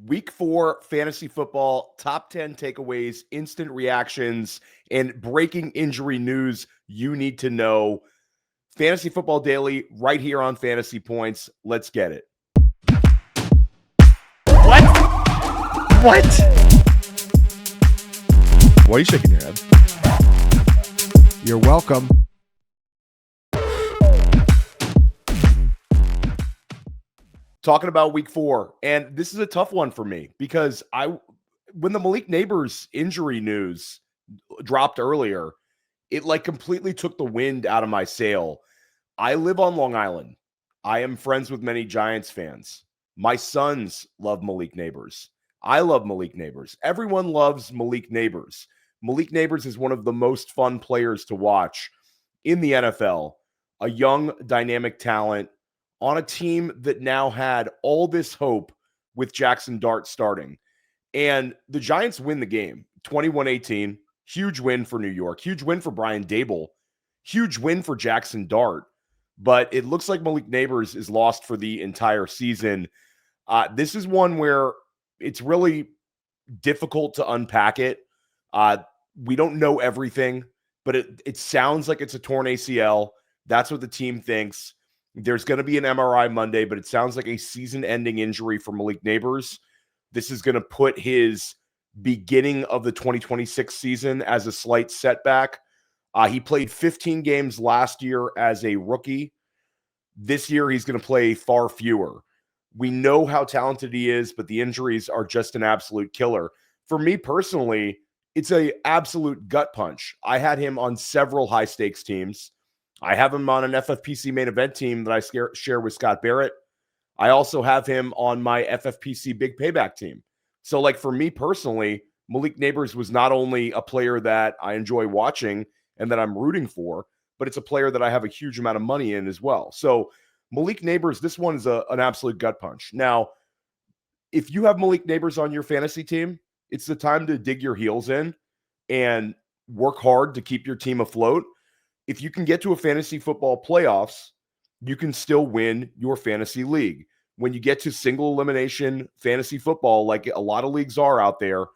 Week 4 fantasy football, top 10 takeaways, instant reactions, and breaking injury news you need to know. Fantasy Football Daily right here on Fantasy Points. Let's get it. What? Why are you shaking your head? You're welcome. Talking about week 4, and this is a tough one for me because when the Malik Nabers injury news dropped earlier, it completely took the wind out of my sail. I live on Long Island. I am friends with many Giants fans. My sons love Malik Nabers. I love Malik Nabers. Everyone loves Malik Nabers. Malik Nabers is one of the most fun players to watch in the NFL, a young, dynamic talent on a team that now had all this hope with Jackson Dart starting. And the Giants win the game, 21-18. Huge win for New York. Huge win for Brian Daboll. Huge win for Jackson Dart. But it looks like Malik Nabers is lost for the entire season. This is one where it's really difficult to unpack it. We don't know everything, but it sounds like it's a torn ACL. That's what the team thinks. There's going to be an MRI Monday, but it sounds like a season-ending injury for Malik Nabers. This is going to put his beginning of the 2026 season as a slight setback. He played 15 games last year as a rookie. This year, he's going to play far fewer. We know how talented he is, but the injuries are just an absolute killer. For me personally, it's an absolute gut punch. I had him on several high-stakes teams. I have him on an FFPC main event team that I share with Scott Barrett. I also have him on my FFPC big payback team. So for me personally, Malik Nabers was not only a player that I enjoy watching and that I'm rooting for, but it's a player that I have a huge amount of money in as well. So Malik Nabers, this one is an absolute gut punch. Now, if you have Malik Nabers on your fantasy team, it's the time to dig your heels in and work hard to keep your team afloat. If you can get to a fantasy football playoffs, you can still win your fantasy league. When you get to single elimination fantasy football, like a lot of leagues are out there,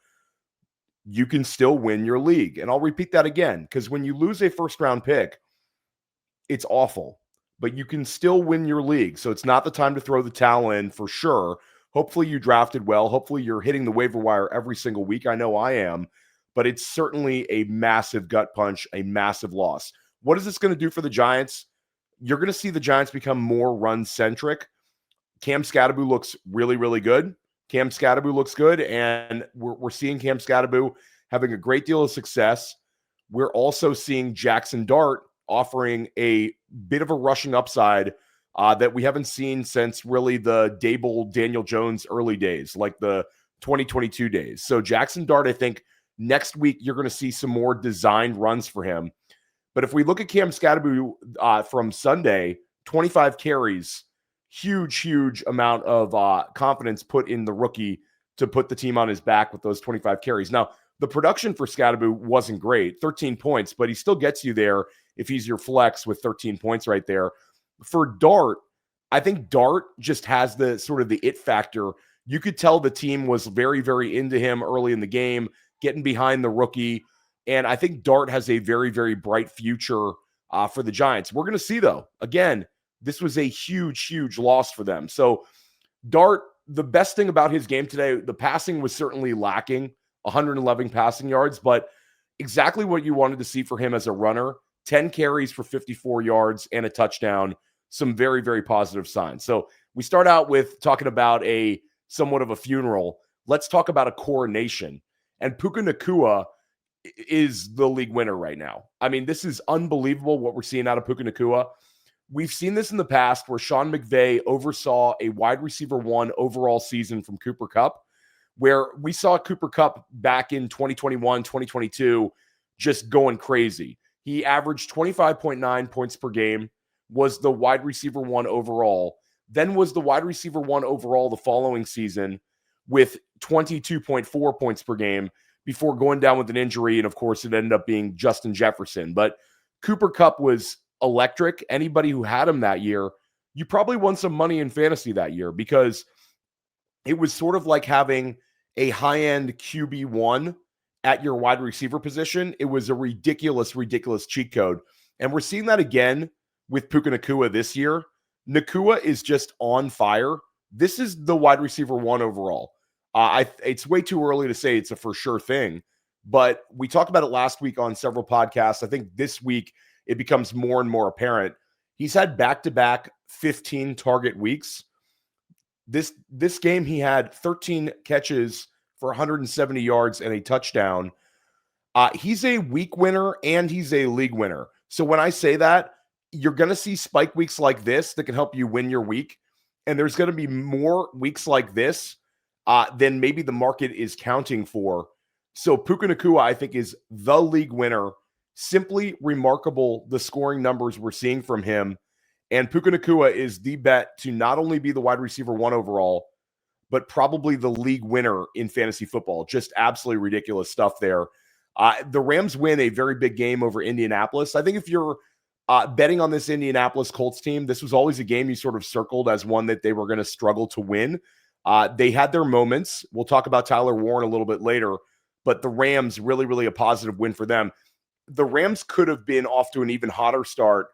you can still win your league. And I'll repeat that again, because when you lose a first-round pick, it's awful. But you can still win your league. So it's not the time to throw the towel in for sure. Hopefully you drafted well. Hopefully you're hitting the waiver wire every single week. I know I am. But it's certainly a massive gut punch, a massive loss. What is this going to do for the Giants? You're going to see the Giants become more run-centric. Cam Skattebo looks really, really good. Cam Skattebo looks good, and we're seeing Cam Skattebo having a great deal of success. We're also seeing Jackson Dart offering a bit of a rushing upside that we haven't seen since really the Daboll, Daniel Jones early days, like the 2022 days. So Jackson Dart, I think next week you're going to see some more designed runs for him. But if we look at Cam Skattebo from Sunday, 25 carries, huge amount of confidence put in the rookie to put the team on his back with those 25 carries. Now, the production for Skattebo wasn't great, 13 points, but he still gets you there if he's your flex with 13 points right there. For Dart, I think Dart just has the sort of the it factor. You could tell the team was very, very into him early in the game, getting behind the rookie. And I think Dart has a very, very bright future for the Giants. We're going to see, though. Again, this was a huge loss for them. So Dart, the best thing about his game today, the passing was certainly lacking, 111 passing yards, but exactly what you wanted to see for him as a runner, 10 carries for 54 yards and a touchdown, some very, very positive signs. So we start out with talking about a somewhat of a funeral. Let's talk about a coronation. And Puka Nacua is the league winner right now. I mean, this is unbelievable what we're seeing out of Puka Nacua. We've seen this in the past where Sean McVay oversaw a wide receiver 1 overall season from Cooper Kupp, where we saw Cooper Kupp back in 2021, 2022, just going crazy. He averaged 25.9 points per game, was the wide receiver 1 overall, then was the wide receiver 1 overall the following season with 22.4 points per game, before going down with an injury. And of course, it ended up being Justin Jefferson. But Cooper Kupp was electric. Anybody who had him that year, you probably won some money in fantasy that year because it was sort of like having a high-end QB1 at your wide receiver position. It was a ridiculous, ridiculous cheat code. And we're seeing that again with Puka Nacua this year. Nacua is just on fire. This is the wide receiver 1 overall. It's way too early to say it's a for sure thing, but we talked about it last week on several podcasts. I think this week it becomes more and more apparent. He's had back-to-back 15 target weeks. This game, he had 13 catches for 170 yards and a touchdown. He's a week winner and he's a league winner. So when I say that, you're going to see spike weeks like this that can help you win your week. And there's going to be more weeks like this than maybe the market is counting for. So Puka Nacua, I think, is the league winner. Simply remarkable, the scoring numbers we're seeing from him. And Puka Nacua is the bet to not only be the wide receiver 1 overall, but probably the league winner in fantasy football. Just absolutely ridiculous stuff there. The Rams win a very big game over Indianapolis. I think if you're betting on this Indianapolis Colts team, this was always a game you sort of circled as one that they were going to struggle to win. They had their moments. We'll talk about Tyler Warren a little bit later, but the Rams, really, really a positive win for them. The Rams could have been off to an even hotter start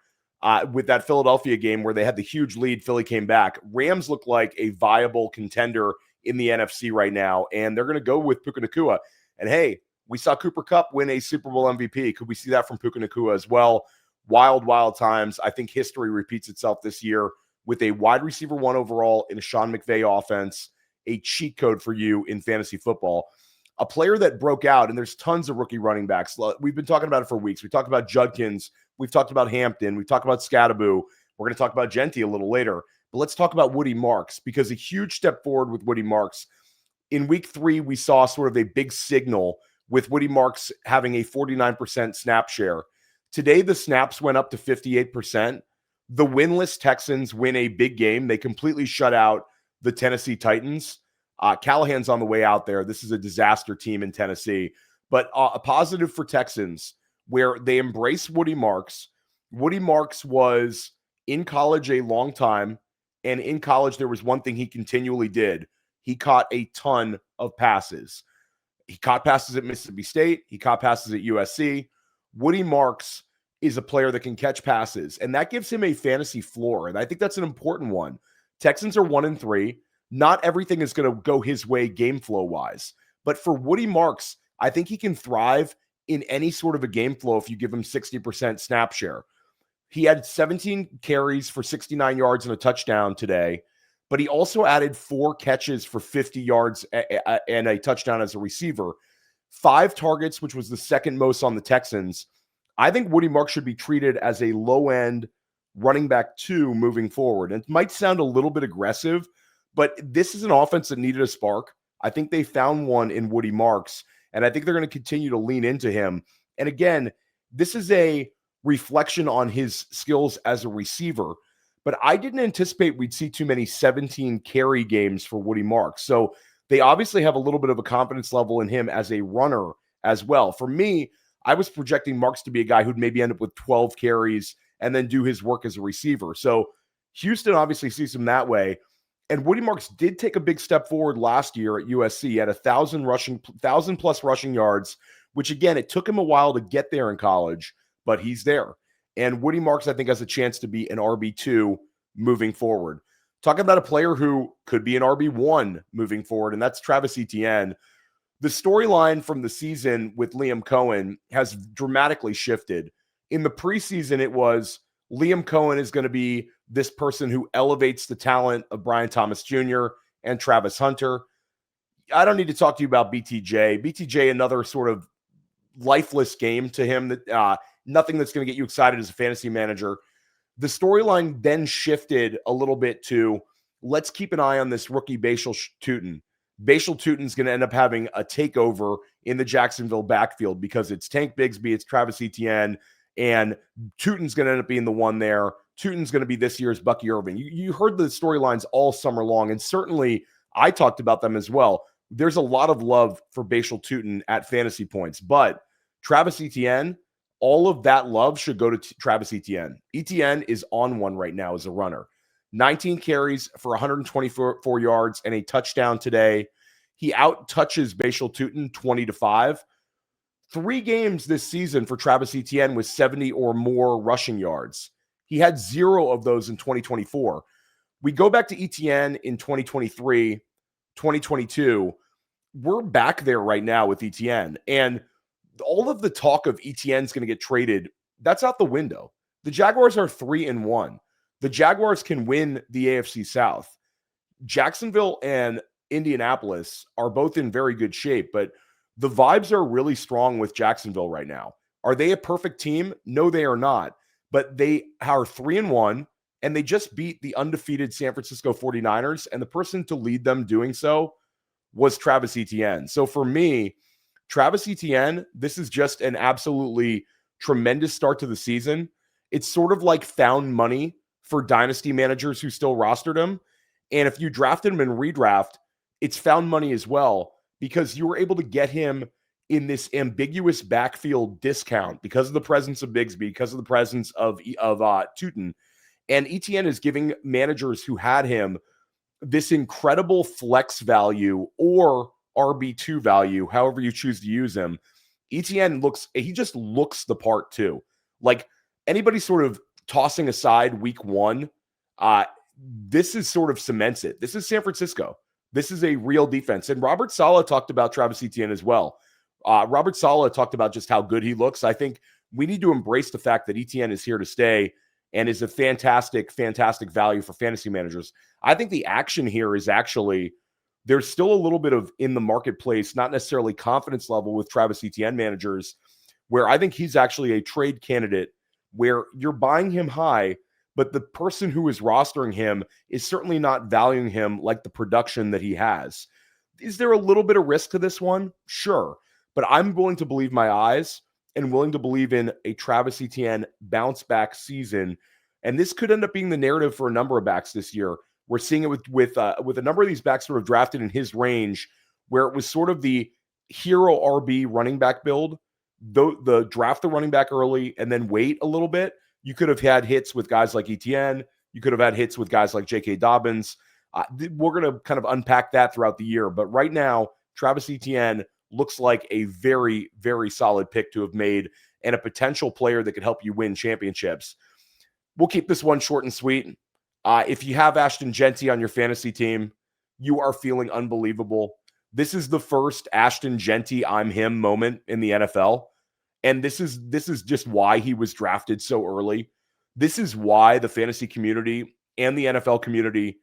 with that Philadelphia game where they had the huge lead. Philly came back. Rams look like a viable contender in the NFC right now, and they're going to go with Puka Nacua. And hey, we saw Cooper Kupp win a Super Bowl MVP. Could we see that from Puka Nacua as well? Wild, wild times. I think history repeats itself this year with a wide receiver 1 overall in a Sean McVay offense, a cheat code for you in fantasy football. A player that broke out, and there's tons of rookie running backs. We've been talking about it for weeks. We talked about Judkins. We've talked about Hampton. We've talked about Scadaboo. We're going to talk about Jeanty a little later. But let's talk about Woody Marks, because a huge step forward with Woody Marks. In week 3, we saw sort of a big signal with Woody Marks having a 49% snap share. Today, the snaps went up to 58%. The winless Texans win a big game. They completely shut out the Tennessee Titans. Callahan's on the way out there. This is a disaster team in Tennessee. But a positive for Texans, where they embrace Woody Marks. Woody Marks was in college a long time, and in college there was one thing he continually did. He caught a ton of passes. He caught passes at Mississippi State. He caught passes at USC. Woody Marks is a player that can catch passes, and that gives him a fantasy floor, and I think that's an important one. Texans are 1-3. Not everything is going to go his way game flow wise, but for Woody Marks, I think he can thrive in any sort of a game flow if you give him 60% snap share. He had 17 carries for 69 yards and a touchdown today, but he also added 4 catches for 50 yards and a touchdown as a receiver. 5 targets, which was the second most on the Texans. I think Woody Marks should be treated as a low-end running back 2 moving forward. And it might sound a little bit aggressive, but this is an offense that needed a spark. I think they found one in Woody Marks, and I think they're going to continue to lean into him. And again, this is a reflection on his skills as a receiver, but I didn't anticipate we'd see too many 17 carry games for Woody Marks. So they obviously have a little bit of a confidence level in him as a runner as well. For me, I was projecting Marks to be a guy who'd maybe end up with 12 carries and then do his work as a receiver. So Houston obviously sees him that way. And Woody Marks did take a big step forward last year at USC at 1,000 plus rushing yards, which again, it took him a while to get there in college, but he's there. And Woody Marks, I think, has a chance to be an RB2 moving forward. Talking about a player who could be an RB1 moving forward, and that's Travis Etienne. The storyline from the season with Liam Cohen has dramatically shifted. In the preseason, it was Liam Cohen is going to be this person who elevates the talent of Brian Thomas Jr. and Travis Hunter. I don't need to talk to you about BTJ. BTJ, another sort of lifeless game to him, that nothing that's going to get you excited as a fantasy manager. The storyline then shifted a little bit to, let's keep an eye on this rookie Bashal Tutin. Bashal Tutin's going to end up having a takeover in the Jacksonville backfield because it's Tank Bigsby, it's Travis Etienne, and Tutin's going to end up being the one there. Tutin's going to be this year's Bucky Irving. You heard the storylines all summer long, and certainly I talked about them as well. There's a lot of love for Bashal Tutin at fantasy points, but Travis Etienne, all of that love should go to Travis Etienne. Etienne is on one right now as a runner. 19 carries for 124 yards and a touchdown today. He out-touches Bashal Tutin 20-5. 3 games this season for Travis Etienne with 70 or more rushing yards. He had 0 of those in 2024. We go back to Etienne in 2023, 2022. We're back there right now with Etienne. And all of the talk of Etienne's going to get traded, that's out the window. The Jaguars are 3-1. The Jaguars can win the AFC South. Jacksonville and Indianapolis are both in very good shape, but the vibes are really strong with Jacksonville right now. Are they a perfect team? No, they are not. But they are 3-1, and they just beat the undefeated San Francisco 49ers, and the person to lead them doing so was Travis Etienne. So for me, Travis Etienne, this is just an absolutely tremendous start to the season. It's sort of like found money for dynasty managers who still rostered him. And if you drafted him in redraft, it's found money as well, because you were able to get him in this ambiguous backfield discount because of the presence of Bigsby, because of the presence of Tutin. And Etienne is giving managers who had him this incredible flex value or RB2 value, however you choose to use him. Etienne he just looks the part too. Like anybody sort of tossing aside week 1, this is sort of cements it. This is San Francisco. This is a real defense. And Robert Saleh talked about Travis Etienne as well. Robert Saleh talked about just how good he looks. I think we need to embrace the fact that Etienne is here to stay and is a fantastic, fantastic value for fantasy managers. I think the action here is actually, there's still a little bit of in the marketplace, not necessarily confidence level with Travis Etienne managers, where I think he's actually a trade candidate where you're buying him high, but the person who is rostering him is certainly not valuing him like the production that he has. Is there a little bit of risk to this one? Sure. But I'm willing to believe my eyes and willing to believe in a Travis Etienne bounce back season. And this could end up being the narrative for a number of backs this year. We're seeing it with a number of these backs sort of drafted in his range, where it was sort of the hero RB running back build, the draft the running back early and then wait a little bit. You could have had hits with guys like Etienne. You could have had hits with guys like J.K. Dobbins. We're going to kind of unpack that throughout the year. But right now, Travis Etienne looks like a very, very solid pick to have made and a potential player that could help you win championships. We'll keep this one short and sweet. If you have Ashton Jeanty on your fantasy team, you are feeling unbelievable. This is the first Ashton Jeanty I'm him moment in the NFL. And this is just why he was drafted so early. This is why the fantasy community and the NFL community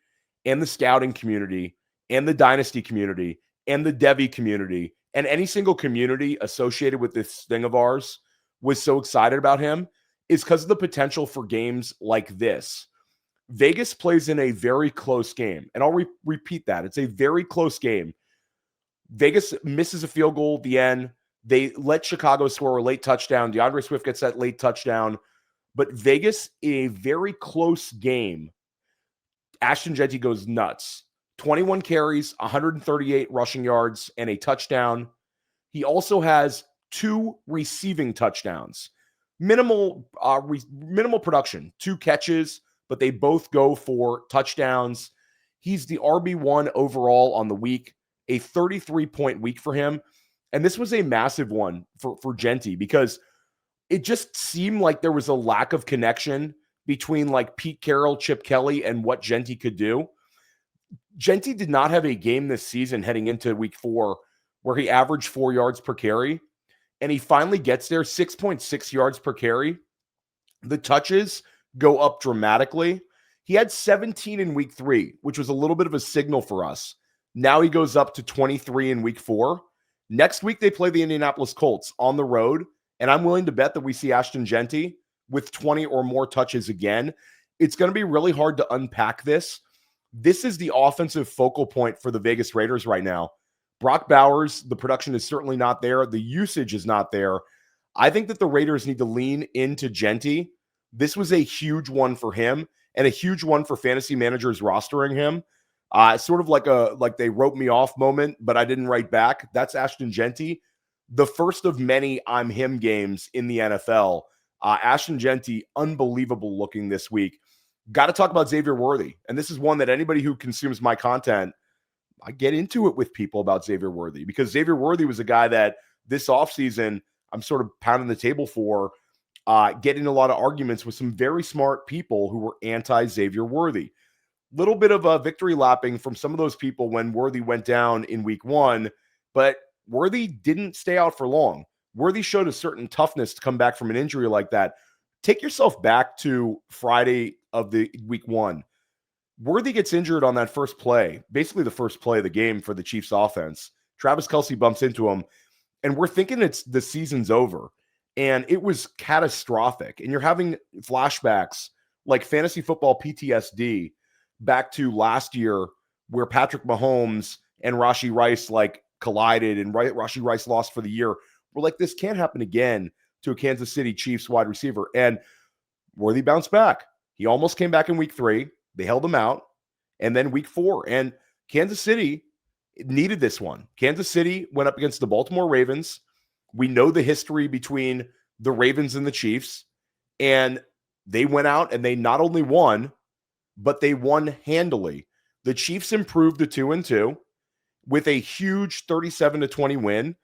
and the scouting community and the dynasty community and the Devy community and any single community associated with this thing of ours was so excited about him, is because of the potential for games like this. Vegas plays in a very close game, and I'll repeat that. It's a very close game. Vegas misses a field goal at the end. They let Chicago score a late touchdown. DeAndre Swift gets that late touchdown. But Vegas, in a very close game, Ashton Jeanty goes nuts. 21 carries, 138 rushing yards, and a touchdown. He also has 2 receiving touchdowns. Minimal production, 2 catches, but they both go for touchdowns. He's the RB1 overall on the week, a 33-point week for him. And this was a massive one for Jeanty because it just seemed like there was a lack of connection between like Pete Carroll, Chip Kelly, and what Jeanty could do. Jeanty did not have a game this season heading into week 4 where he averaged 4 yards per carry. And he finally gets there, 6.6 yards per carry. The touches go up dramatically. He had 17 in week 3, which was a little bit of a signal for us. Now he goes up to 23 in week 4. Next week, they play the Indianapolis Colts on the road, and I'm willing to bet that we see Ashton Jeanty with 20 or more touches again. It's going to be really hard to unpack this. This is the offensive focal point for the Vegas Raiders right now. Brock Bowers, the production is certainly not there. The usage is not there. I think that the Raiders need to lean into Jeanty. This was a huge one for him and a huge one for fantasy managers rostering him. Sort of like they wrote me off moment, but I didn't write back. That's Ashton Jeanty. The first of many I'm him games in the NFL. Ashton Jeanty, unbelievable looking this week. Got to talk about Xavier Worthy. And this is one that anybody who consumes my content, I get into it with people about Xavier Worthy, because Xavier Worthy was a guy that this offseason I'm sort of pounding the table for, getting a lot of arguments with some very smart people who were anti-Xavier Worthy. Little bit of a victory lapping from some of those people when Worthy went down in week 1, but Worthy didn't stay out for long. Worthy showed a certain toughness to come back from an injury like that. Take yourself back to Friday of the week 1. Worthy gets injured on that first play, basically the first play of the game for the Chiefs offense. Travis Kelce bumps into him, and we're thinking the season's over. And it was catastrophic. And you're having flashbacks like fantasy football PTSD back to last year, where Patrick Mahomes and Rashee Rice collided, and Rashee Rice lost for the year. We're like, this can't happen again to a Kansas City Chiefs wide receiver. And Worthy bounced back. He almost came back in week 3. They held him out. And then week 4. And Kansas City needed this one. Kansas City went up against the Baltimore Ravens. We know the history between the Ravens and the Chiefs. And they went out and they not only won, but they won handily. The Chiefs improved to 2-2 with a huge 37-20 win.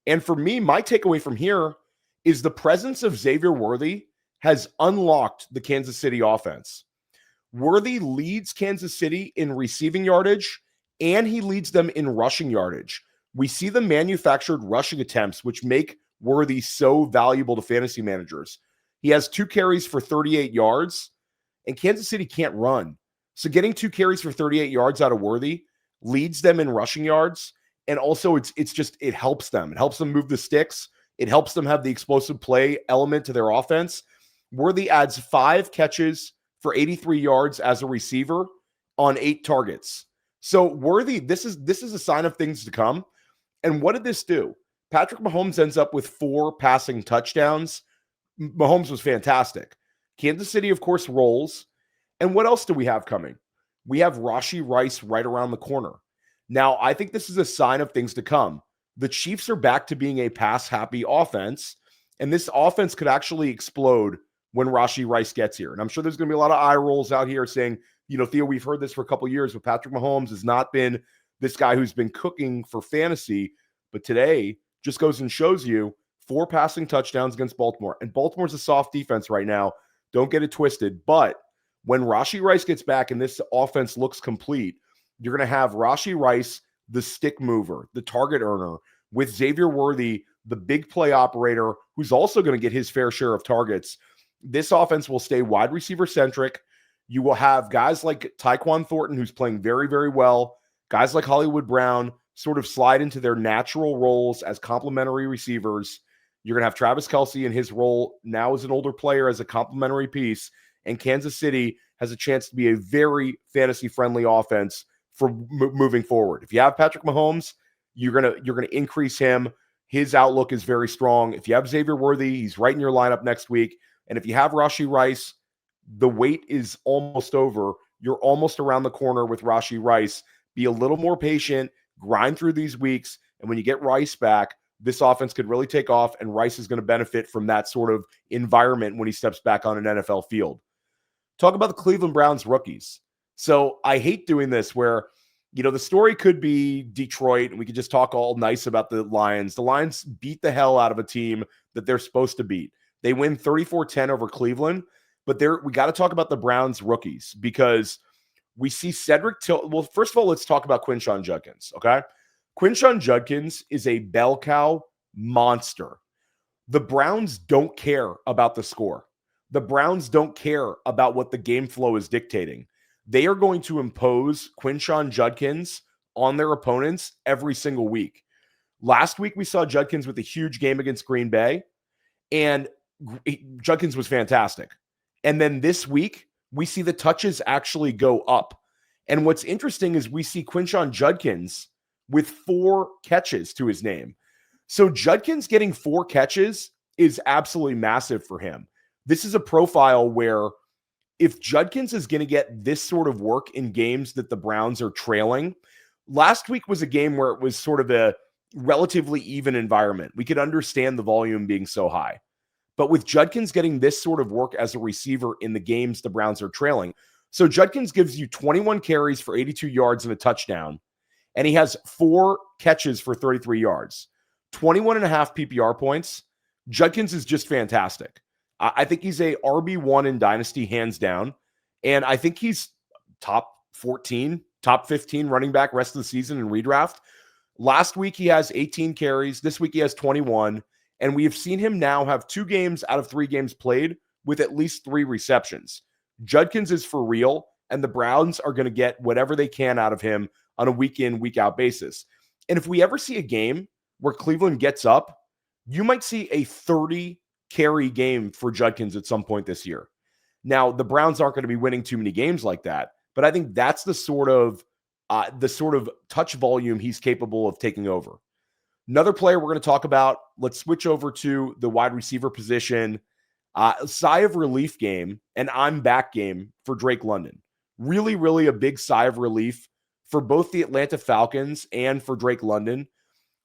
And for me, my takeaway from here is the presence of Xavier Worthy has unlocked the Kansas City offense. Worthy leads Kansas City in receiving yardage, and he leads them in rushing yardage. We see the manufactured rushing attempts, which make Worthy so valuable to fantasy managers. He has 2 carries for 38 yards, and Kansas City can't run. So getting 2 carries for 38 yards out of Worthy leads them in rushing yards. And also it helps them. It helps them move the sticks. It helps them have the explosive play element to their offense. Worthy adds 5 catches for 83 yards as a receiver on 8 targets. So Worthy, this is a sign of things to come. And what did this do? Patrick Mahomes ends up with 4 passing touchdowns. Mahomes was fantastic. Kansas City, of course, rolls. And what else do we have coming? We have Rashee Rice right around the corner. Now, I think this is a sign of things to come. The Chiefs are back to being a pass-happy offense, and this offense could actually explode when Rashee Rice gets here. And I'm sure there's going to be a lot of eye rolls out here saying, Theo, we've heard this for a couple of years, but Patrick Mahomes has not been this guy who's been cooking for fantasy. But today just goes and shows you 4 passing touchdowns against Baltimore. And Baltimore's a soft defense right now. Don't get it twisted. But when Rashee Rice gets back and this offense looks complete, you're going to have Rashee Rice, the stick mover, the target earner, with Xavier Worthy, the big play operator, who's also going to get his fair share of targets. This offense will stay wide receiver centric. You will have guys like Tyquan Thornton, who's playing very, very well. Guys like Hollywood Brown sort of slide into their natural roles as complementary receivers. You're going to have Travis Kelce in his role now as an older player as a complementary piece. And Kansas City has a chance to be a very fantasy-friendly offense for moving forward. If you have Patrick Mahomes, you're gonna increase him. His outlook is very strong. If you have Xavier Worthy, he's right in your lineup next week. And if you have Rashee Rice, the wait is almost over. You're almost around the corner with Rashee Rice. Be a little more patient, grind through these weeks, and when you get Rice back, this offense could really take off, and Rice is going to benefit from that sort of environment when he steps back on an NFL field. Talk about the Cleveland Browns rookies. So I hate doing this where, the story could be Detroit, and we could just talk all nice about the Lions. The Lions beat the hell out of a team that they're supposed to beat. They win 34-10 over Cleveland, but we got to talk about the Browns rookies because we see Cedric Till. Well, first of all, let's talk about Quinshon Judkins, okay? Quinshon Judkins is a bell cow monster. The Browns don't care about the score. The Browns don't care about what the game flow is dictating. They are going to impose Quinshon Judkins on their opponents every single week. Last week, we saw Judkins with a huge game against Green Bay, and Judkins was fantastic. And then this week, we see the touches actually go up. And what's interesting is we see Quinshon Judkins with 4 catches to his name. So Judkins getting 4 catches is absolutely massive for him. This is a profile where if Judkins is going to get this sort of work in games that the Browns are trailing, last week was a game where it was sort of a relatively even environment. We could understand the volume being so high. But with Judkins getting this sort of work as a receiver in the games the Browns are trailing. So Judkins gives you 21 carries for 82 yards and a touchdown, and he has 4 catches for 33 yards, 21 and a half PPR points. Judkins is just fantastic. I think he's a RB1 in Dynasty, hands down. And I think he's top 14, top 15 running back rest of the season in redraft. Last week, he has 18 carries. This week, he has 21. And we have seen him now have 2 games out of 3 games played with at least 3 receptions. Judkins is for real, and the Browns are going to get whatever they can out of him on a week-in, week-out basis. And if we ever see a game where Cleveland gets up, you might see a 30-carry game for Judkins at some point this year. Now, the Browns aren't going to be winning too many games like that, but I think that's the sort of touch volume he's capable of taking over. Another player we're going to talk about, let's switch over to the wide receiver position. Sigh of relief game, and I'm back game for Drake London. Really, really a big sigh of relief for both the Atlanta Falcons and for Drake London.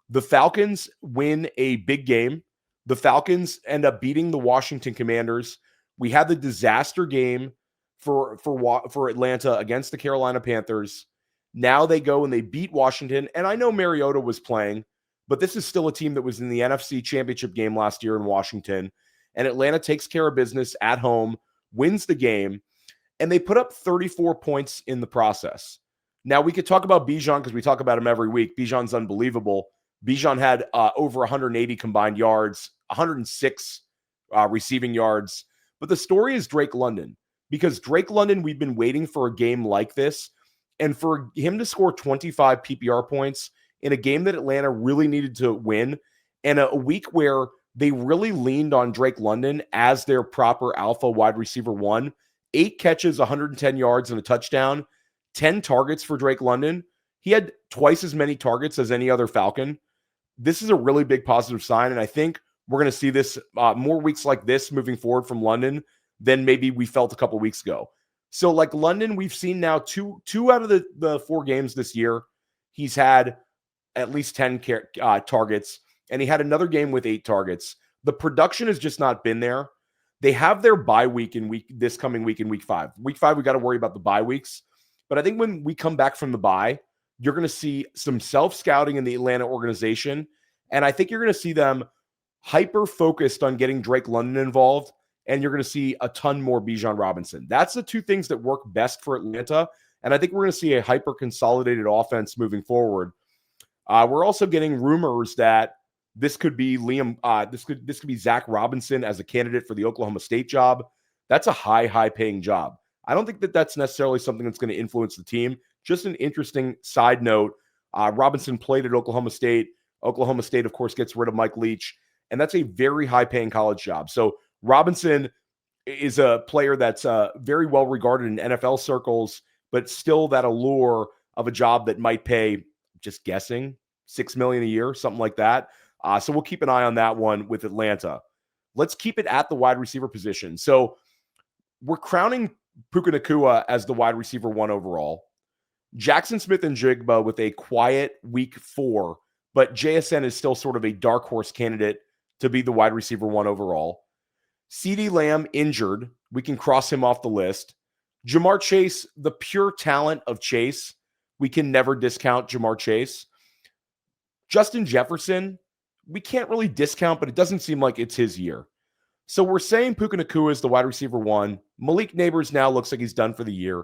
The Falcons win a big game. The Falcons end up beating the Washington Commanders. We had the disaster game for Atlanta against the Carolina Panthers. Now they go and they beat Washington. And I know Mariota was playing, but this is still a team that was in the NFC Championship game last year in Washington. And Atlanta takes care of business at home, wins the game, and they put up 34 points in the process. Now, we could talk about Bijan because we talk about him every week. Bijan's unbelievable. Bijan had over 180 combined yards, 106 receiving yards. But the story is Drake London, because Drake London, we've been waiting for a game like this. And for him to score 25 PPR points in a game that Atlanta really needed to win, and a week where they really leaned on Drake London as their proper alpha wide receiver 1, 8 catches, 110 yards, and a touchdown, 10 targets for Drake London. He had twice as many targets as any other Falcon. This is a really big positive sign, and I think we're going to see this more weeks like this moving forward from London than maybe we felt a couple weeks ago. So like London, we've seen now two out of the 4 games this year, he's had at least 10 targets, and he had another game with 8 targets. The production has just not been there. They have their bye week this coming week in week 5. Week 5, we got to worry about the bye weeks. But I think when we come back from the bye, you're going to see some self-scouting in the Atlanta organization. And I think you're going to see them hyper-focused on getting Drake London involved. And you're going to see a ton more Bijan Robinson. That's the 2 things that work best for Atlanta. And I think we're going to see a hyper-consolidated offense moving forward. We're also getting rumors that this could be this could be Zach Robinson as a candidate for the Oklahoma State job. That's a high-paying job. I don't think that that's necessarily something that's going to influence the team. Just an interesting side note. Robinson played at Oklahoma State. Oklahoma State, of course, gets rid of Mike Leach. And that's a very high-paying college job. So Robinson is a player that's very well regarded in NFL circles, but still that allure of a job that might pay, just guessing, $6 million a year, something like that. So we'll keep an eye on that one with Atlanta. Let's keep it at the wide receiver position. So we're crowning Puka Nacua as the wide receiver 1 overall. Jackson Smith-Njigba with a quiet week 4, but JSN is still sort of a dark horse candidate to be the wide receiver 1 overall. CeeDee Lamb injured. We can cross him off the list. Jamar Chase, the pure talent of Chase. We can never discount Jamar Chase. Justin Jefferson, we can't really discount, but it doesn't seem like it's his year. So we're saying Puka Nacua is the wide receiver 1. Malik Nabers now looks like he's done for the year.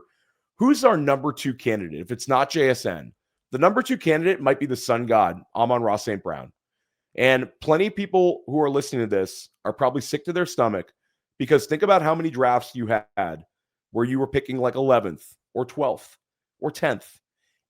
Who's our number 2 candidate? If it's not JSN, the number 2 candidate might be the sun god, Amon-Ra St. Brown. And plenty of people who are listening to this are probably sick to their stomach, because think about how many drafts you had where you were picking like 11th or 12th or 10th,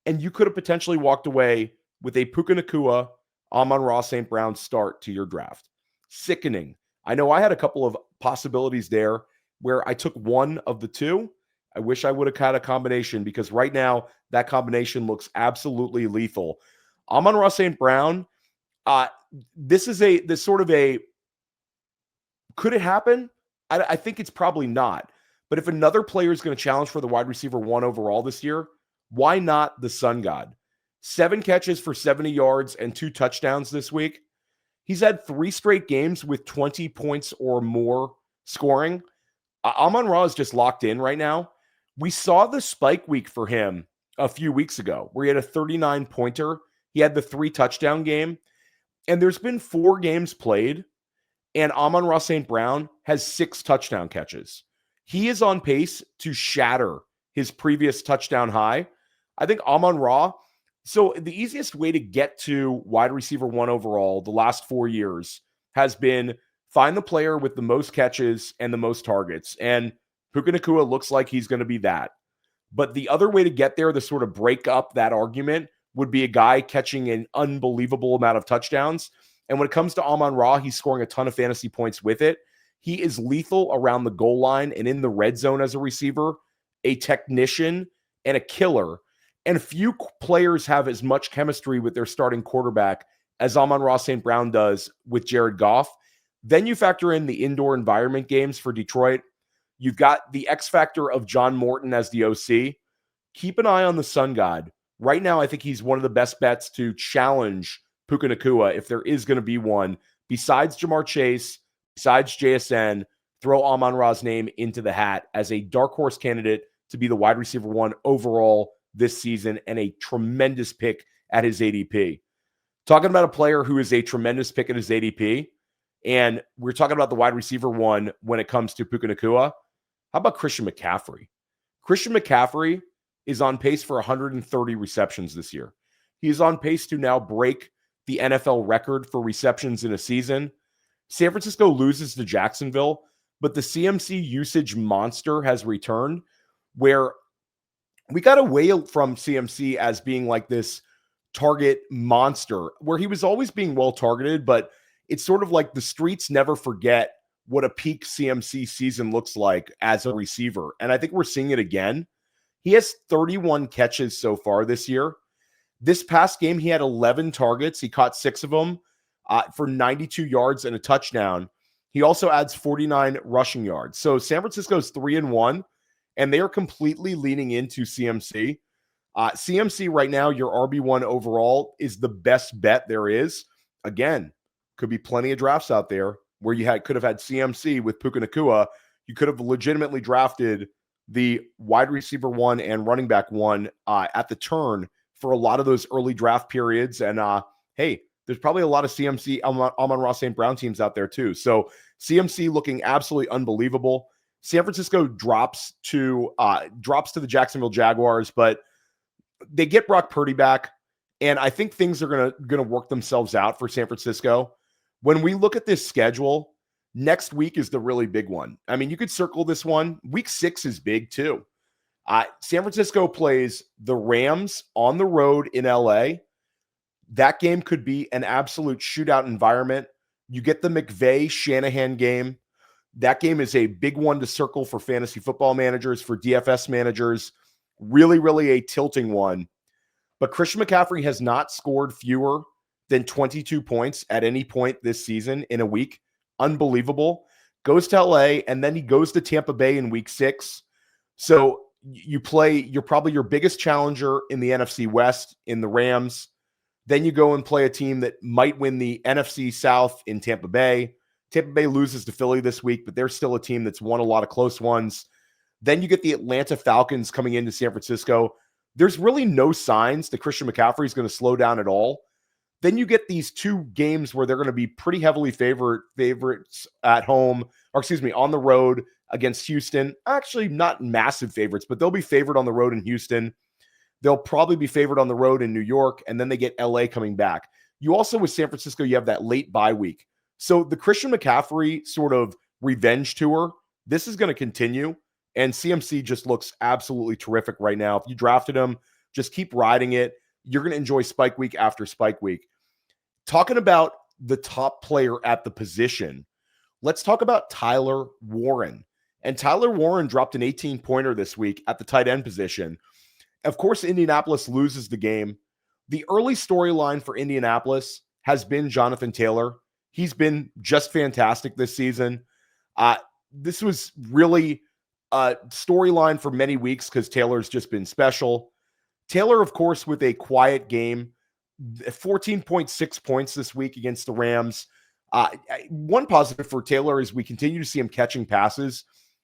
and you could have potentially walked away with a Puka Nacua, Amon-Ra St. Brown start to your draft. Sickening. I know I had a couple of possibilities there where I took one of the 2. I wish I would have had a combination, because right now that combination looks absolutely lethal. Amon-Ra St. Brown, this sort of a, could it happen? I think it's probably not. But if another player is going to challenge for the wide receiver 1 overall this year, why not the sun god? 7 catches for 70 yards and 2 touchdowns this week. He's had 3 straight games with 20 points or more scoring. Amon-Ra is just locked in right now. We saw the spike week for him a few weeks ago where he had a 39-pointer. He had the 3 touchdown game. And there's been 4 games played, and Amon-Ra St. Brown has 6 touchdown catches. He is on pace to shatter his previous touchdown high. I think Amon-Ra, so the easiest way to get to wide receiver 1 overall the last 4 years has been find the player with the most catches and the most targets. And Puka Nacua looks like he's going to be that. But the other way to get there, to sort of break up that argument, would be a guy catching an unbelievable amount of touchdowns. And when it comes to Amon-Ra, he's scoring a ton of fantasy points with it. He is lethal around the goal line and in the red zone as a receiver, a technician, and a killer. And few players have as much chemistry with their starting quarterback as Amon-Ra St. Brown does with Jared Goff. Then you factor in the indoor environment games for Detroit. You've got the X factor of John Morton as the OC. Keep an eye on the Sun God. Right now, I think he's one of the best bets to challenge Puka Nacua if there is going to be one. Besides Jamar Chase, besides JSN, throw Amon-Ra's name into the hat as a dark horse candidate to be the wide receiver 1 overall this season and a tremendous pick at his ADP. Talking about a player who is a tremendous pick at his ADP, and we're talking about the wide receiver 1 when it comes to Puka Nacua. How about Christian McCaffrey? Christian McCaffrey is on pace for 130 receptions this year. He is on pace to now break the NFL record for receptions in a season. San Francisco loses to Jacksonville, but the CMC usage monster has returned, where we got away from CMC as being like this target monster, where he was always being well targeted, but it's sort of like the streets never forget what a peak CMC season looks like as a receiver. And I think we're seeing it again. He has 31 catches so far this year. This past game, he had 11 targets. He caught 6 of them for 92 yards and a touchdown. He also adds 49 rushing yards. So San Francisco's 3-1, and they are completely leaning into CMC. CMC right now, your RB1 overall, is the best bet there is. Again, could be plenty of drafts out there where you could have had CMC with Puka Nacua. You could have legitimately drafted the wide receiver 1 and running back 1 at the turn for a lot of those early draft periods. And hey, there's probably a lot of CMC Amon-Ra St. Brown teams out there too. So CMC looking absolutely unbelievable. San Francisco drops to the Jacksonville Jaguars, but they get Brock Purdy back, and I think things are gonna work themselves out for San Francisco. When we look at this schedule, next week is the really big one. I mean, you could circle this one. Week 6 is big too. San Francisco plays the Rams on the road in LA. That game could be an absolute shootout environment. You get the McVay-Shanahan game. That game is a big one to circle for fantasy football managers, for DFS managers. Really, really a tilting one. But Christian McCaffrey has not scored fewer than 22 points at any point this season in a week. Unbelievable. Goes to LA, and then he goes to Tampa Bay in week 6. So you're probably your biggest challenger in the NFC West in the Rams. Then you go and play a team that might win the NFC South in Tampa Bay. Tampa Bay loses to Philly this week, but they're still a team that's won a lot of close ones. Then you get the Atlanta Falcons coming into San Francisco. There's really no signs that Christian McCaffrey is going to slow down at all. Then you get these 2 games where they're going to be pretty heavily favorites at home, or excuse me, on the road against Houston. Actually, not massive favorites, but they'll be favored on the road in Houston. They'll probably be favored on the road in New York, and then they get LA coming back. You also, with San Francisco, you have that late bye week. So the Christian McCaffrey sort of revenge tour, this is going to continue, and CMC just looks absolutely terrific right now. If you drafted him, just keep riding it. You're going to enjoy spike week after spike week. Talking about the top player at the position, let's talk about Tyler Warren. And Tyler Warren dropped an 18-pointer this week at the tight end position. Of course, Indianapolis loses the game. The early storyline for Indianapolis has been Jonathan Taylor. He's been just fantastic this season. This was really a storyline for many weeks because Taylor's just been special. Taylor, of course, with a quiet game, 14.6 points this week against the Rams. One positive for Taylor is we continue to see him catching passes.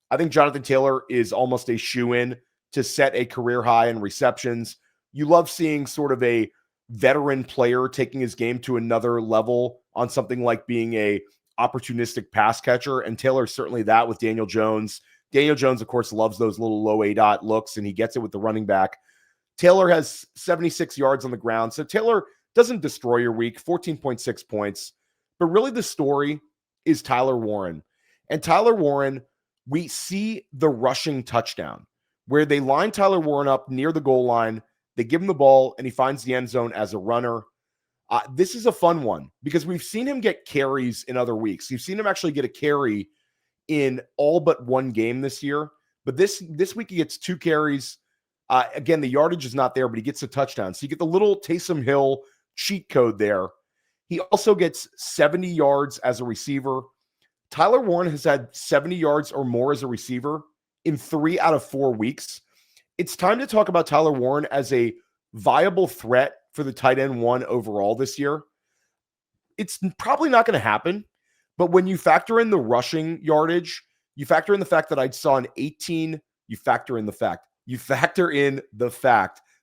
I think Jonathan Taylor is almost a shoo-in to set a career high in receptions. You love seeing sort of a veteran player taking his game to another level on something like being a opportunistic pass catcher, and Taylor's certainly that with Daniel Jones. Daniel Jones, of course, loves those little low A-dot looks, and he gets it with the running back. Taylor has 76 yards on the ground, so Taylor doesn't destroy your week, 14.6 points. But really the story is Tyler Warren. And Tyler Warren, we see the rushing touchdown where they line Tyler Warren up near the goal line. They give him the ball, and he finds the end zone as a runner. This is a fun one because we've seen him get carries in other weeks. You've seen him actually get a carry in all but one game this year. But this week he gets 2 carries. Again, the yardage is not there, but he gets a touchdown. So you get the little Taysom Hill cheat code there. He also gets 70 yards as a receiver. Tyler Warren has had 70 yards or more as a receiver in 3 out of 4 weeks. It's time to talk about Tyler Warren as a viable threat for the tight end 1 overall this year. It's probably not going to happen, but when you factor in the rushing yardage, you factor in the fact that I saw an 18, you factor in the fact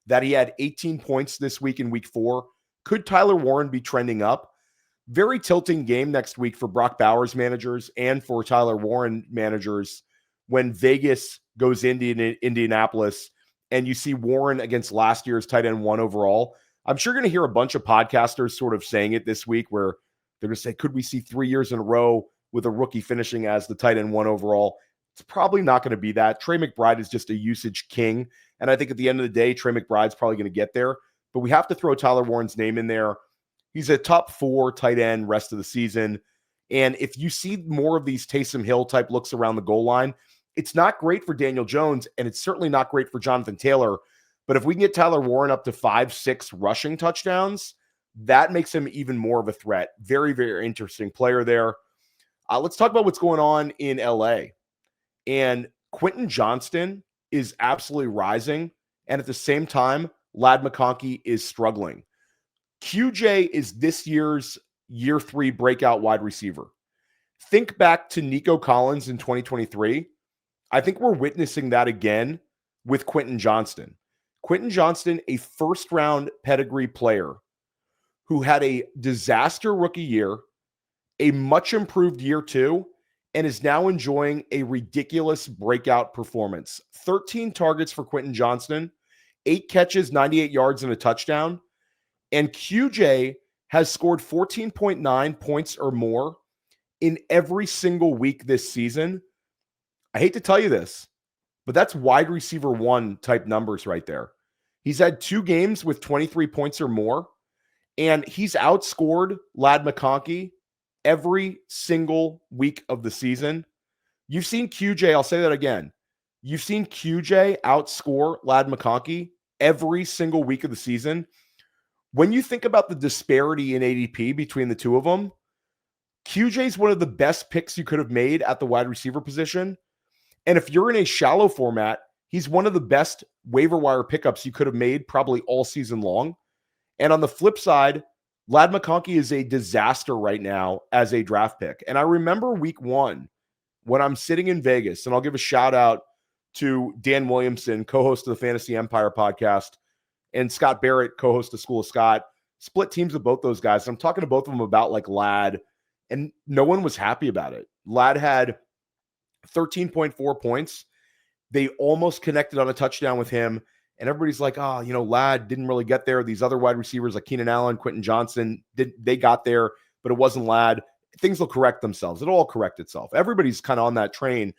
that he had 18 points this week in week 4. Could Tyler Warren be trending up? Very tilting game next week for Brock Bowers managers and for Tyler Warren managers when Vegas goes into Indianapolis and you see Warren against last year's tight end 1 overall. I'm sure you're going to hear a bunch of podcasters sort of saying it this week where they're going to say, could we see 3 years in a row with a rookie finishing as the tight end 1 overall? It's probably not going to be that. Trey McBride is just a usage king. And I think at the end of the day, Trey McBride's probably going to get there. But we have to throw Tyler Warren's name in there. He's a top 4 tight end rest of the season. And if you see more of these Taysom Hill type looks around the goal line, it's not great for Daniel Jones, and it's certainly not great for Jonathan Taylor. But if we can get Tyler Warren up to 5-6 rushing touchdowns, that makes him even more of a threat. Very, very interesting player there. Let's talk about what's going on in LA. And Quentin Johnston is absolutely rising. And at the same time, Ladd McConkey is struggling. QJ is this year's year 3 breakout wide receiver. Think back to Nico Collins in 2023. I think we're witnessing that again with Quentin Johnston. Quentin Johnston, a first-round pedigree player who had a disaster rookie year, a much-improved year 2, and is now enjoying a ridiculous breakout performance. 13 targets for Quentin Johnston, 8 catches, 98 yards, and a touchdown. And QJ has scored 14.9 points or more in every single week this season. I hate to tell you this, but that's wide receiver 1 type numbers right there. He's had 2 games with 23 points or more, and he's outscored Ladd McConkey every single week of the season. You've seen QJ, I'll say that again. You've seen QJ outscore Ladd McConkey every single week of the season. When you think about the disparity in ADP between the two of them, QJ is one of the best picks you could have made at the wide receiver position. And if you're in a shallow format, he's one of the best waiver wire pickups you could have made probably all season long. And on the flip side, Ladd McConkey is a disaster right now as a draft pick. And I remember week 1 when I'm sitting in Vegas, and I'll give a shout out to Dan Williamson, co-host of the Fantasy Empire podcast, and Scott Barrett, co-host of School of Scott. Split teams with both those guys. I'm talking to both of them about like Ladd, and no one was happy about it. Ladd had 13.4 points. They almost connected on a touchdown with him. And everybody's like, Ladd didn't really get there. These other wide receivers like Keenan Allen, Quentin Johnston, they got there, but it wasn't Ladd. Things will correct themselves. It'll all correct itself. Everybody's kind of on that train.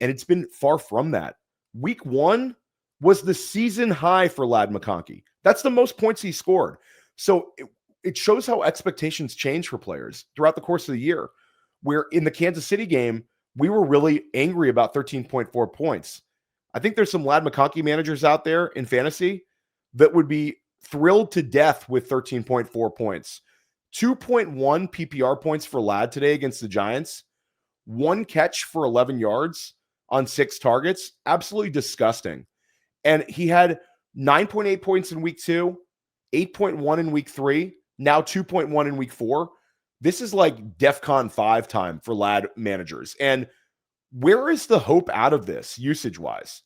And it's been far from that. Week 1 was the season high for Ladd McConkey. That's the most points he scored. So it shows how expectations change for players throughout the course of the year, where in the Kansas City game, we were really angry about 13.4 points. I think there's some Ladd McConkey managers out there in fantasy that would be thrilled to death with 13.4 points. 2.1 PPR points for Ladd today against the Giants. 1 catch for 11 yards on 6 targets. Absolutely disgusting. And he had 9.8 points in week 2 8.1 in week 3, now 2.1 in week 4. This is like DEFCON 5 time for Lad managers. And where is the hope out of this usage-wise?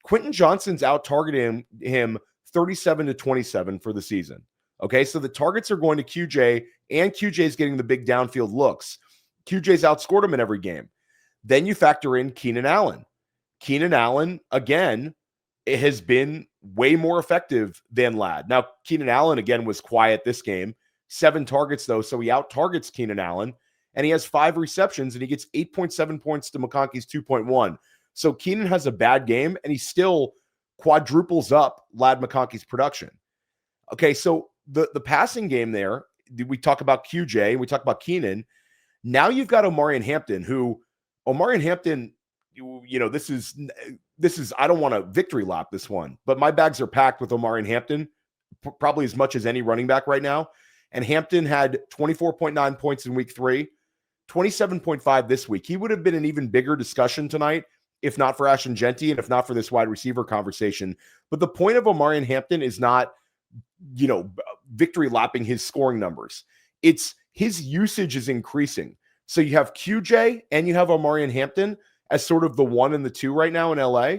Quentin Johnston's out targeting him 37 to 27 for the season. Okay, so the targets are going to QJ, and QJ's getting the big downfield looks. QJ's outscored him in every game. Then you factor in Keenan Allen. Keenan Allen, again, it has been way more effective than Lad. Now, Keenan Allen, again, was quiet this game. 7 targets, though, so he out-targets Keenan Allen, and he has 5 receptions, and he gets 8.7 points to McConkey's 2.1. So Keenan has a bad game, and he still quadruples up Lad McConkey's production. Okay, so the passing game there, we talk about QJ, and we talk about Keenan. Now you've got Omarion Hampton, who Omarion Hampton, this is I don't want to victory lap this one, but my bags are packed with Omarion Hampton, probably as much as any running back right now. And Hampton had 24.9 points in week 3, 27.5 this week. He would have been an even bigger discussion tonight if not for Ashton Jeanty and if not for this wide receiver conversation. But the point of Omarion Hampton is not, victory lapping his scoring numbers. It's his usage is increasing. So you have QJ and you have Omarion Hampton as sort of the 1 and the 2 right now in LA.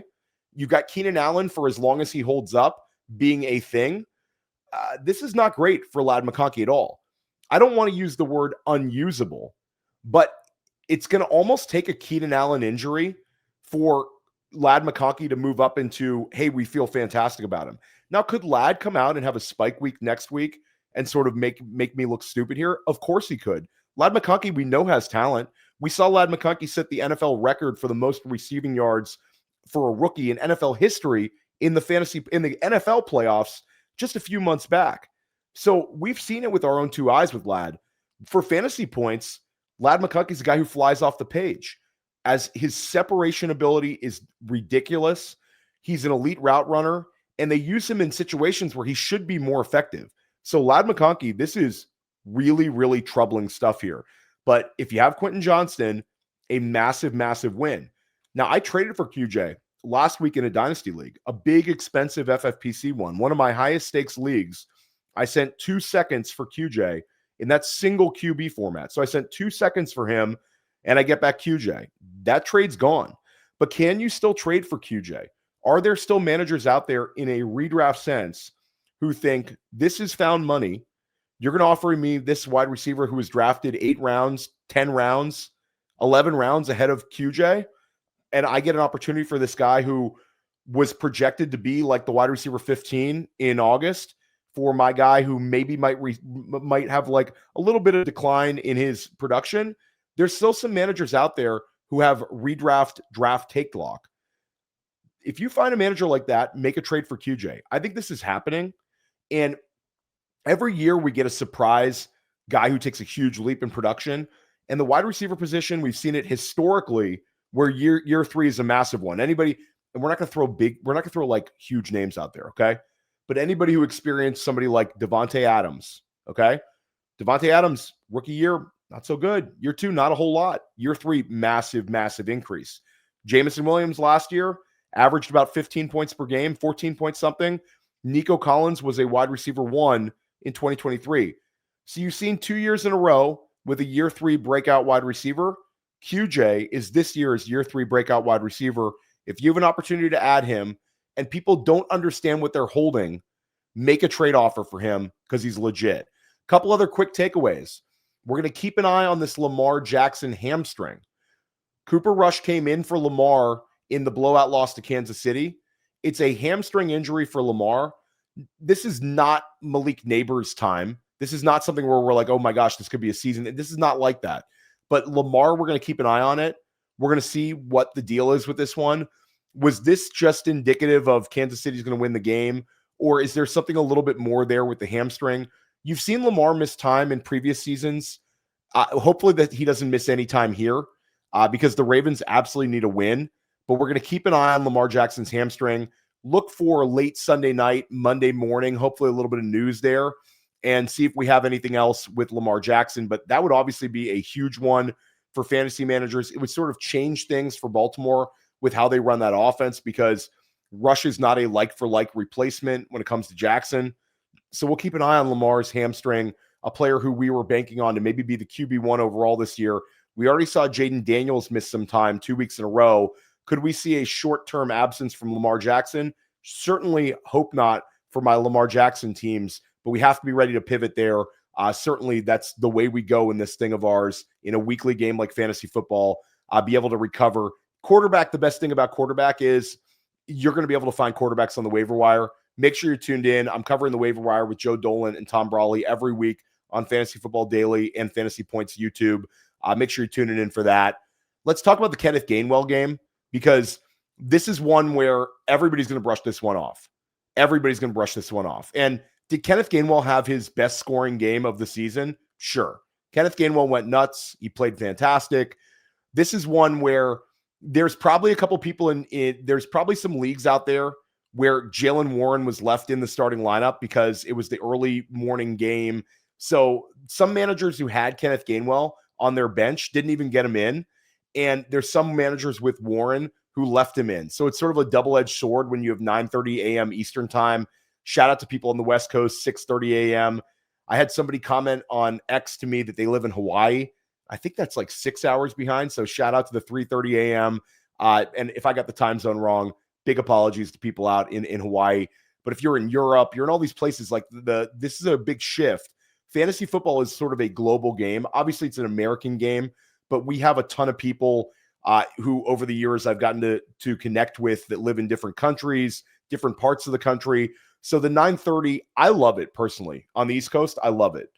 You've got Keenan Allen for as long as he holds up being a thing. This is not great for Lad McConkey at all. I don't want to use the word unusable, but it's going to almost take a Keenan Allen injury for Lad McConkey to move up into, hey, we feel fantastic about him. Now, could Lad come out and have a spike week next week and sort of make me look stupid here? Of course he could. Lad McConkey, we know, has talent. We saw Lad McConkey set the NFL record for the most receiving yards for a rookie in NFL history in the NFL playoffs just a few months back. So we've seen it with our own 2 eyes with Lad. For fantasy points, Lad McConkey's a guy who flies off the page, as his separation ability is ridiculous. He's an elite route runner, and they use him in situations where he should be more effective. So Lad McConkey, this is really, really troubling stuff here. But if you have Quentin Johnston, a massive, massive win. Now, I traded for QJ last week in a Dynasty league, a big, expensive FFPC one of my highest stakes leagues. I sent 2 seconds for QJ in that single QB format. So I sent 2 seconds for him, and I get back QJ. That trade's gone. But can you still trade for QJ? Are there still managers out there in a redraft sense who think this is found money? You're going to offer me this wide receiver who was drafted 8 rounds, 10 rounds, 11 rounds ahead of QJ, and I get an opportunity for this guy who was projected to be like the wide receiver 15 in August for my guy who maybe might have like a little bit of decline in his production. There's still some managers out there who have redraft draft take lock. If you find a manager like that, make a trade for QJ. I think this is happening. And every year we get a surprise guy who takes a huge leap in production. And the wide receiver position, we've seen it historically where year 3 is a massive one. Anybody, and we're not going to throw like huge names out there, okay? But anybody who experienced somebody like Devontae Adams, okay? Devontae Adams, rookie year, not so good. Year 2, not a whole lot. Year 3, massive, massive increase. Jameson Williams last year averaged about 15 points per game, 14 points something. Nico Collins was a wide receiver 1 in 2023. So you've seen 2 years in a row with a year 3 breakout wide receiver. QJ is this year's year 3 breakout wide receiver. If you have an opportunity to add him and people don't understand what they're holding, make a trade offer for him because he's legit. A couple other quick takeaways. We're going to keep an eye on this Lamar Jackson hamstring. Cooper Rush came in for Lamar in the blowout loss to Kansas City. It's a hamstring injury for Lamar. This is not Malik Nabers' time. This is not something where we're like, oh my gosh, this could be a season. This is not like that. But Lamar, we're going to keep an eye on it. We're going to see what the deal is with this one. Was this just indicative of Kansas City's going to win the game? Or is there something a little bit more there with the hamstring? You've seen Lamar miss time in previous seasons. Hopefully that he doesn't miss any time here because the Ravens absolutely need a win. But we're going to keep an eye on Lamar Jackson's hamstring. Look for late Sunday night, Monday morning, hopefully a little bit of news there, and see if we have anything else with Lamar Jackson. But that would obviously be a huge one for fantasy managers. It would sort of change things for Baltimore with how they run that offense because Rush is not a like-for-like replacement when it comes to Jackson. So we'll keep an eye on Lamar's hamstring, a player who we were banking on to maybe be the QB1 overall this year. We already saw Jaden Daniels miss some time 2 weeks in a row. Could we see a short-term absence from Lamar Jackson? Certainly hope not for my Lamar Jackson teams, but we have to be ready to pivot there. Certainly that's the way we go in this thing of ours in a weekly game like fantasy football, be able to recover. Quarterback, the best thing about quarterback is you're going to be able to find quarterbacks on the waiver wire. Make sure you're tuned in. I'm covering the waiver wire with Joe Dolan and Tom Brawley every week on Fantasy Football Daily and Fantasy Points YouTube. Make sure you're tuning in for that. Let's talk about the Kenneth Gainwell game, because this is one where everybody's going to brush this one off. Everybody's going to brush this one off. And did Kenneth Gainwell have his best scoring game of the season? Sure. Kenneth Gainwell went nuts. He played fantastic. This is one where there's probably a couple people there's probably some leagues out there where Jaylen Warren was left in the starting lineup because it was the early morning game. So some managers who had Kenneth Gainwell on their bench didn't even get him in. And there's some managers with Warren who left him in. So it's sort of a double-edged sword when you have 9:30 a.m. Eastern time. Shout out to people on the West Coast, 6:30 a.m. I had somebody comment on X to me that they live in Hawaii. I think that's like 6 hours behind. So shout out to the 3:30 a.m. And if I got the time zone wrong, big apologies to people out in Hawaii. But if you're in Europe, you're in all these places, like this is a big shift. Fantasy football is sort of a global game. Obviously, it's an American game, but we have a ton of people who over the years I've gotten to connect with that live in different countries, different parts of the country. So the 9:30, I love it personally. On the East Coast, I love it.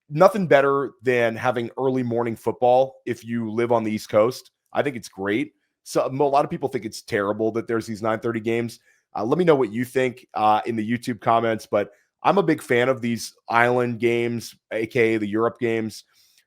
Nothing better than having early morning football if you live on the East Coast. I think it's great. So a lot of people think it's terrible that there's these 9:30 games. Let me know what you think in the YouTube comments, but I'm a big fan of these island games, aka the Europe games.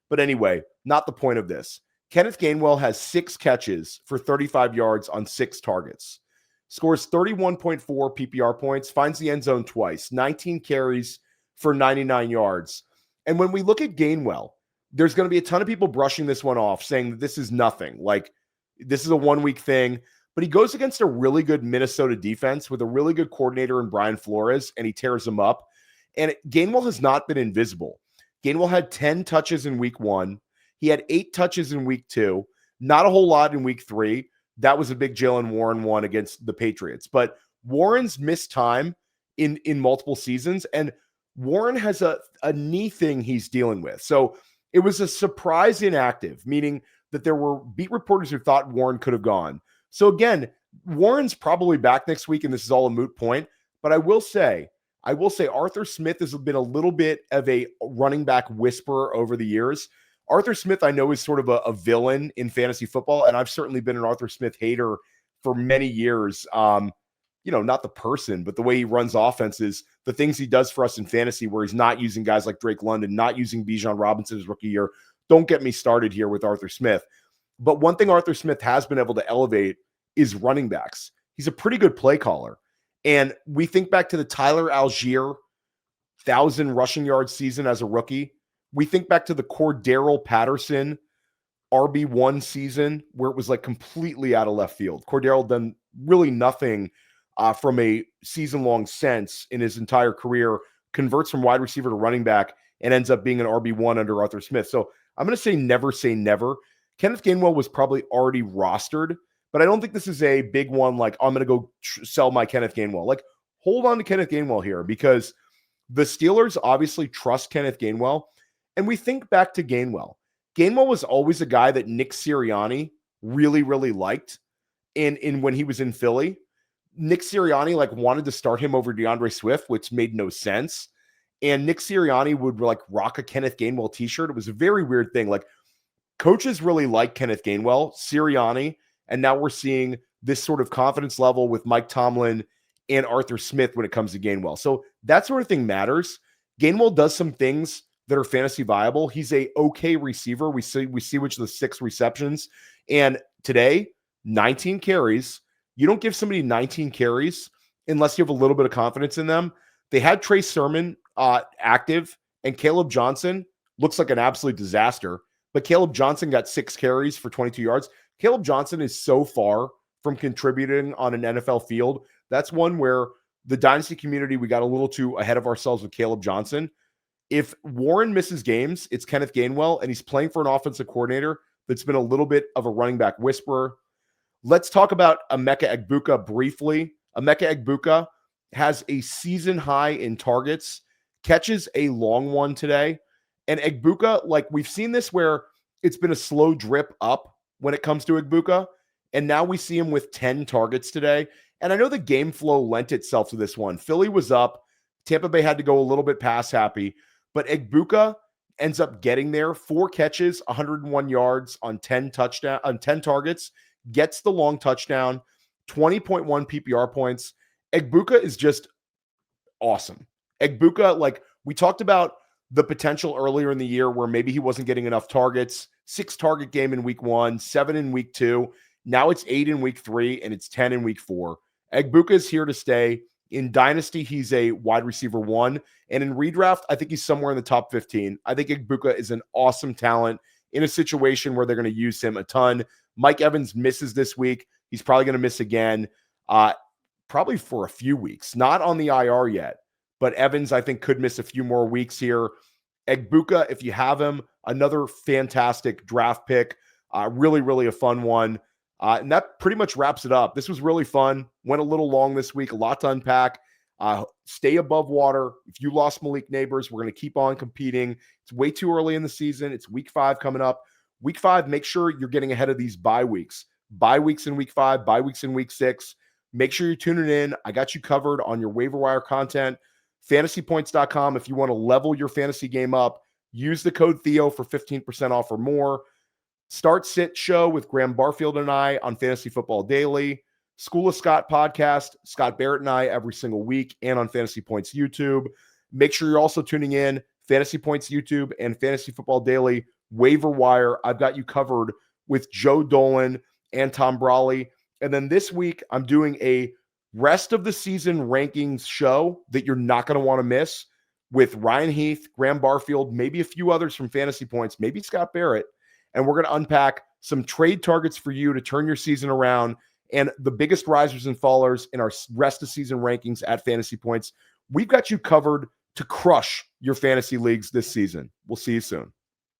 But anyway, not the point of this. Kenneth Gainwell has 6 catches for 35 yards on 6 targets. Scores 31.4 PPR points, finds the end zone twice, 19 carries for 99 yards. And when we look at Gainwell, there's going to be a ton of people brushing this one off, saying that this is nothing. Like, this is a one-week thing. But he goes against a really good Minnesota defense with a really good coordinator in Brian Flores, and he tears them up. And Gainwell has not been invisible. Gainwell had 10 touches in week 1. He had 8 touches in week 2. Not a whole lot in week 3. That was a big Jaylen Warren one against the Patriots. But Warren's missed time in multiple seasons, and Warren has a knee thing he's dealing with. So it was a surprise inactive, meaning that there were beat reporters who thought Warren could have gone. So again, Warren's probably back next week, and this is all a moot point. But I will say Arthur Smith has been a little bit of a running back whisperer over the years. Arthur Smith, I know, is sort of a villain in fantasy football, and I've certainly been an Arthur Smith hater for many years. Not the person, but the way he runs offenses, the things he does for us in fantasy, where he's not using guys like Drake London, not using Bijan Robinson his rookie year. Don't get me started here with Arthur Smith. But one thing Arthur Smith has been able to elevate is running backs. He's a pretty good play caller. And we think back to the Tyler Algier 1,000 rushing yard season as a rookie. We think back to the Cordero Patterson RB1 season where it was like completely out of left field. Cordero done really nothing from a season-long sense in his entire career, converts from wide receiver to running back, and ends up being an RB1 under Arthur Smith. So I'm going to say never. Kenneth Gainwell was probably already rostered, but I don't think this is a big one like, I'm going to go sell my Kenneth Gainwell. Like, hold on to Kenneth Gainwell here, because the Steelers obviously trust Kenneth Gainwell. And we think back to Gainwell. Gainwell was always a guy that Nick Sirianni really, really liked in when he was in Philly. Nick Sirianni wanted to start him over DeAndre Swift, which made no sense. And Nick Sirianni would rock a Kenneth Gainwell t-shirt. It was a very weird thing. Coaches really like Kenneth Gainwell, Sirianni, and now we're seeing this sort of confidence level with Mike Tomlin and Arthur Smith when it comes to Gainwell. So that sort of thing matters. Gainwell does some things that are fantasy viable. He's a okay receiver. We see which of the 6 receptions. And today, 19 carries. You don't give somebody 19 carries unless you have a little bit of confidence in them. They had Trey Sermon active, and Caleb Johnson looks like an absolute disaster. But Caleb Johnson got 6 carries for 22 yards. Caleb Johnson is so far from contributing on an NFL field. That's one where the Dynasty community, we got a little too ahead of ourselves with Caleb Johnson. If Warren misses games, it's Kenneth Gainwell, and he's playing for an offensive coordinator that's been a little bit of a running back whisperer. Let's talk about Emeka Egbuka briefly. Emeka Egbuka has a season high in targets, catches a long one today. And Egbuka, like we've seen this where it's been a slow drip up when it comes to Egbuka. And now we see him with 10 targets today. And I know the game flow lent itself to this one. Philly was up. Tampa Bay had to go a little bit pass happy. But Egbuka ends up getting there. 4 catches, 101 yards on 10 targets. Gets the long touchdown, 20.1 PPR points. Egbuka is just awesome. Egbuka, like we talked about the potential earlier in the year where maybe he wasn't getting enough targets. 6 target game in week 1, 7 in week 2. Now it's 8 in week 3, and it's 10 in week 4. Egbuka is here to stay. In Dynasty, he's a wide receiver 1. And in redraft, I think he's somewhere in the top 15. I think Egbuka is an awesome talent in a situation where they're going to use him a ton. Mike Evans misses this week. He's probably going to miss again, probably for a few weeks. Not on the IR yet, but Evans, I think, could miss a few more weeks here. Egbuka, if you have him, another fantastic draft pick. Really, really a fun one. And that pretty much wraps it up. This was really fun. Went a little long this week. A lot to unpack. Stay above water. If you lost Malik Nabers, we're going to keep on competing. It's way too early in the season. It's week 5 coming up. Week 5, make sure you're getting ahead of these bye weeks. Bye weeks in week 5, bye weeks in week 6. Make sure you're tuning in. I got you covered on your waiver wire content. Fantasypoints.com if you want to level your fantasy game up. Use the code Theo for 15% off or more. Start Sit Show with Graham Barfield and I on Fantasy Football Daily. School of Scott podcast, Scott Barrett and I every single week, and on Fantasy Points YouTube. Make sure you're also tuning in Fantasy Points YouTube and Fantasy Football Daily waiver wire. I've got you covered with Joe Dolan and Tom Brawley. And then this week, I'm doing a rest of the season rankings show that you're not going to want to miss with Ryan Heath, Graham Barfield, maybe a few others from Fantasy Points, maybe Scott Barrett. And we're going to unpack some trade targets for you to turn your season around and the biggest risers and fallers in our rest of season rankings at Fantasy Points. We've got you covered to crush your fantasy leagues this season. We'll see you soon.